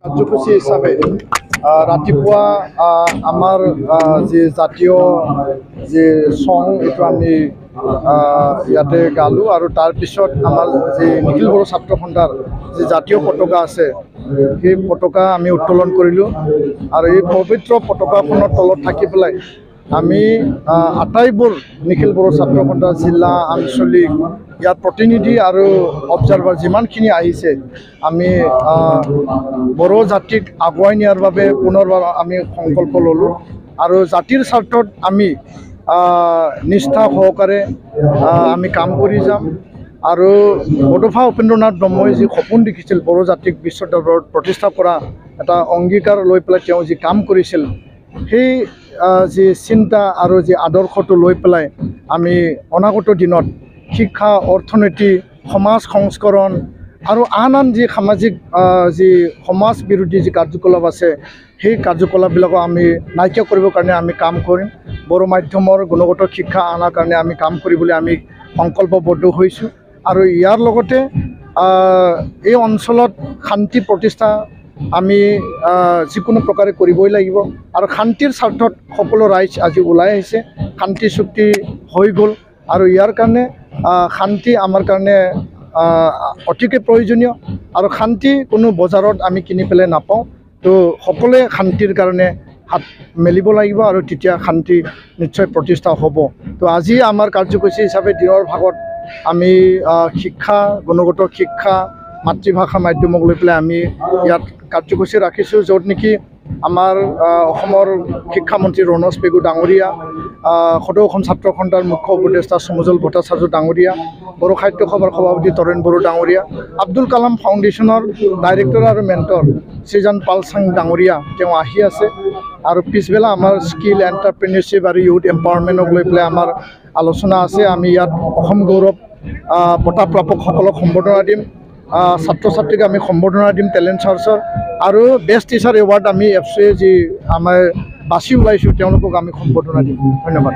কাৰ্যসূচী হিচাপে ৰাতিপুৱা আমাৰ যি জাতীয় যি চং এইটো আমি ইয়াতে গালোঁ আৰু তাৰপিছত আমাৰ যি নিখিল বড়ো ছাত্ৰ সন্থাৰ যি জাতীয় পতাকা আছে সেই পতাকা আমি উত্তোলন কৰিলোঁ আৰু এই পবিত্ৰ পতাকাখনৰ তলত থাকি পেলাই আমি আটাইবোৰ নিখিল বড়ো ছাত্ৰ সন্থাৰ জিলা আঞ্চলিক ইয়াৰ প্ৰতিনিধি আৰু অবজাৰ্ভাৰ যিমানখিনি আহিছে আমি বড়ো জাতিক আগুৱাই নিয়াৰ বাবে পুনৰবাৰ আমি সংকল্প ল'লোঁ আৰু জাতিৰ স্বাৰ্থত আমি নিষ্ঠা সহকাৰে আমি কাম কৰি যাম আৰু বডোফা উপেন্দ্ৰনাথ ব্ৰহ্মই যি সপোন দেখিছিল বড়ো জাতিক বিশ্ব দৰবাৰত প্ৰতিষ্ঠা কৰা এটা অংগীকাৰ লৈ পেলাই তেওঁ যি কাম কৰিছিল সেই যি চিন্তা আৰু যি আদৰ্শটো লৈ পেলাই আমি অনাগত দিনত শিক্ষা অৰ্থনীতি সমাজ সংস্কৰণ আৰু আন যি সামাজিক যি সমাজ বিৰোধী যি কাৰ্যকলাপ আছে সেই কাৰ্যকলাপবিলাকো আমি নাইকিয়া কৰিবৰ কাৰণে আমি কাম কৰিম বড়ো মাধ্যমৰ গুণগত শিক্ষা অনাৰ কাৰণে আমি কাম কৰিবলৈ আমি সংকল্পবদ্ধ হৈছোঁ আৰু ইয়াৰ লগতে এই অঞ্চলত শান্তি প্ৰতিষ্ঠা আমি যিকোনো প্ৰকাৰে কৰিবই লাগিব আৰু শান্তিৰ স্বাৰ্থত সকলো ৰাইজ আজি ওলাই আহিছে শান্তি চুক্তি হৈ গ'ল আৰু ইয়াৰ কাৰণে শান্তি আমাৰ কাৰণে অতিকৈ প্ৰয়োজনীয় আৰু শান্তি কোনো বজাৰত আমি কিনি পেলাই নাপাওঁ তো সকলোৱে শান্তিৰ কাৰণে হাত মেলিব লাগিব আৰু তেতিয়া শান্তি নিশ্চয় প্ৰতিষ্ঠা হ'ব তো আজি আমাৰ কাৰ্যসূচী হিচাপে দিনৰ ভাগত আমি শিক্ষা গুণগত শিক্ষা মাতৃভাষা মাধ্যমক লৈ পেলাই আমি ইয়াত কাৰ্যসূচী ৰাখিছোঁ য'ত নেকি আমাৰ অসমৰ শিক্ষামন্ত্ৰী ৰণোজ পেগু ডাঙৰীয়া সদৌ অসম ছাত্ৰ সন্থাৰ মুখ্য উপদেষ্টা সমজল ভট্টাচাৰ্য ডাঙৰীয়া বড়ো সাহিত্য সভাৰ সভাপতি তৰেণ বড়ো ডাঙৰীয়া আব্দুল কালাম ফাউণ্ডেশ্যনৰ ডাইৰেক্টৰ আৰু মেণ্টৰ শ্ৰীজান পালচাং ডাঙৰীয়া তেওঁ আহি আছে আৰু পিছবেলা আমাৰ স্কিল এণ্টাৰপ্ৰিনিয়ৰশ্বিপ আৰু ইউথ এম্পাৱাৰমেণ্টক লৈ পেলাই আমাৰ আলোচনা আছে আমি ইয়াত অসম গৌৰৱ বঁটা প্ৰাপকসকলক সম্বৰ্ধনা দিম ছাত্ৰ ছাত্ৰীক আমি সম্বৰ্ধনা দিম টেলেণ্ট চাৰ্চৰ আৰু বেষ্ট টিচাৰ এৱাৰ্ড আমি এফচিয়ে যি আমাৰ বাছি ওলাইছোঁ তেওঁলোকক আমি সম্বৰ্ধনা দিম ধন্যবাদ।